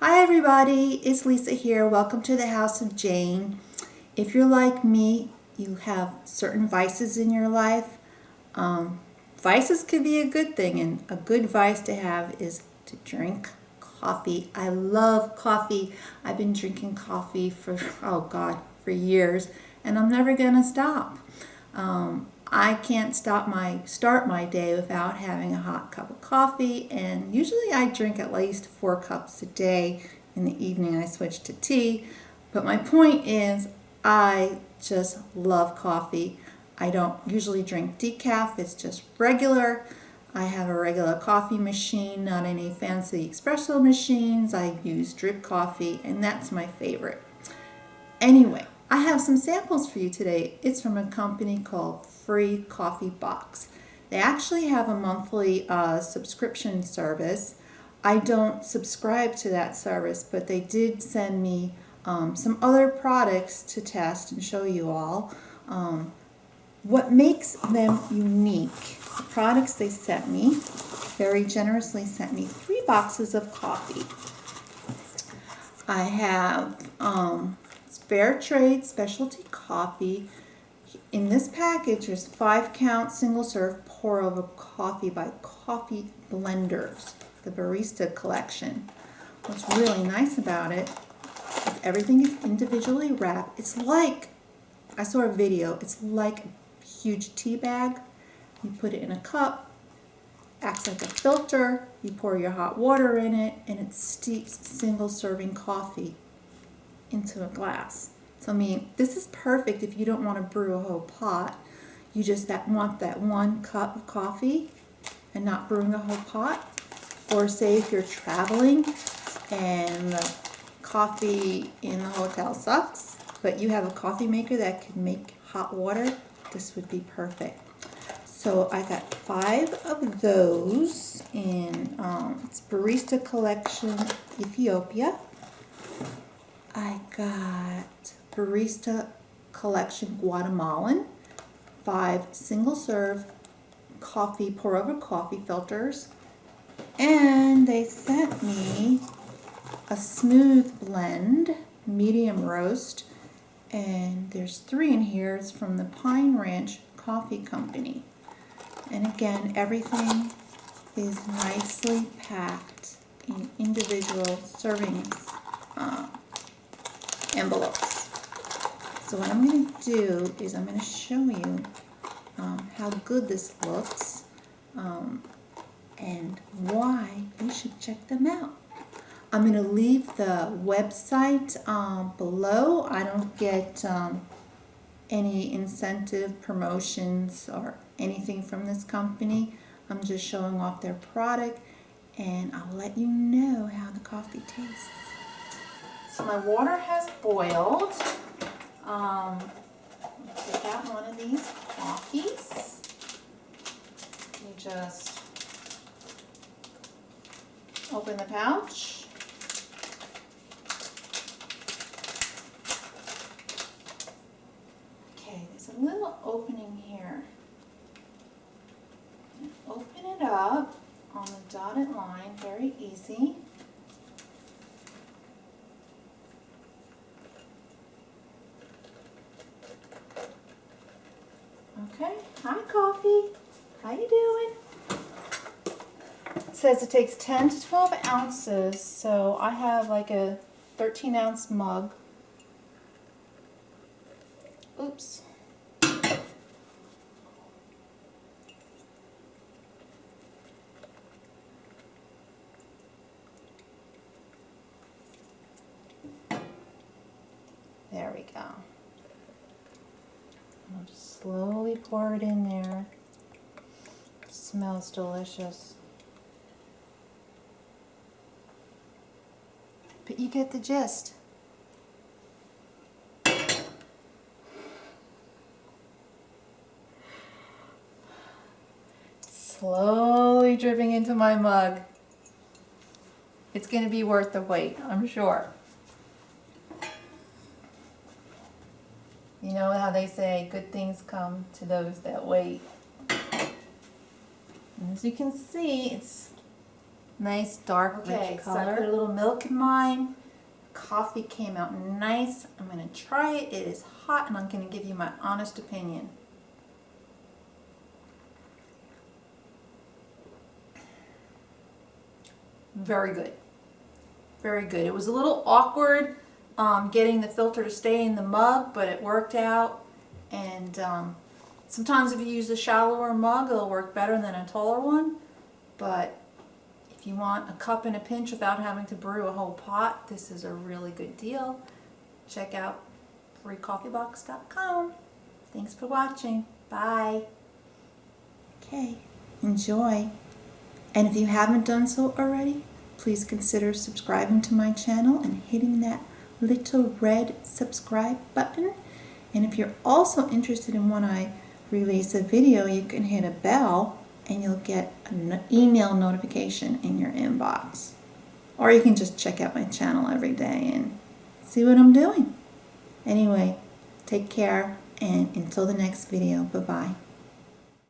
Hi everybody, it's Lisa here. Welcome to the House of Jane. If you're like me, you have certain vices in your life. Vices can be a good thing, and a good vice to have is to drink coffee. I love coffee. I've been drinking coffee for, for years, and I'm never gonna stop. I can't start my day without having a hot cup of coffee, and usually I drink at least 4 cups a day. In the evening I switch to tea, but my point is I just love coffee. I don't usually drink decaf, it's just regular. I have a regular coffee machine, not any fancy espresso machines. I use drip coffee, and that's my favorite. Anyway, I have some samples for you today. It's from a company called Free Coffee Box. They actually have a monthly subscription service. I don't subscribe to that service, but they did send me some other products to test and show you all. What makes them unique, the products they sent me, very generously sent me 3 boxes of coffee. I have Fair Trade Specialty Coffee. In this package, there's 5-count single-serve pour-over coffee by Coffee Blenders, the Barista Collection. What's really nice about it is everything is individually wrapped. It's like, I saw a video, it's like a huge tea bag. You put it in a cup, acts like a filter, you pour your hot water in it, and it steeps single-serving coffee into a glass. So I mean, this is perfect if you don't want to brew a whole pot. You just want that 1 cup of coffee and not brewing a whole pot. Or say if you're traveling and the coffee in the hotel sucks, but you have a coffee maker that can make hot water, this would be perfect. So I got 5 of those in it's Barista Collection Ethiopia. I got Barista Collection Guatemalan, 5 single-serve coffee pour-over coffee filters, and they sent me a smooth blend, medium roast, and there's 3 in here. It's from the Pine Ranch Coffee Company. And again, everything is nicely packed in individual servings envelopes. So what I'm going to do is I'm going to show you how good this looks and why you should check them out. I'm going to leave the website below. I don't get any incentive promotions or anything from this company. I'm just showing off their product, and I'll let you know how the coffee tastes. So my water has boiled. Take out one of these coffees. You just open the pouch. Okay, there's a little opening here. Open it up on the dotted line, very easy. Okay, hi coffee, how you doing? It says it takes 10 to 12 ounces, so I have like a 13-ounce mug. Oops. There we go. I'll just slowly pour it in there. It smells delicious. But you get the gist. Slowly dripping into my mug. It's going to be worth the wait, I'm sure. You know how they say good things come to those that wait. And as you can see, it's Nice dark Okay, rich so I put a color. little milk in mine. Coffee came out nice. I'm going to try it. It is hot and I'm going to give you my honest opinion. Very good. Very good. It was a little awkward getting the filter to stay in the mug, but it worked out. And sometimes if you use a shallower mug, it'll work better than a taller one. But if you want a cup and a pinch without having to brew a whole pot, this is a really good deal. Check out freecoffeebox.com. Thanks for watching. Bye. Okay, enjoy. And if you haven't done so already, please consider subscribing to my channel and hitting that little red subscribe button. And if you're also interested in when I release a video, you can hit a bell and you'll get an email notification in your inbox. Or you can just check out my channel every day and see what I'm doing. Anyway, take care and until the next video, bye-bye.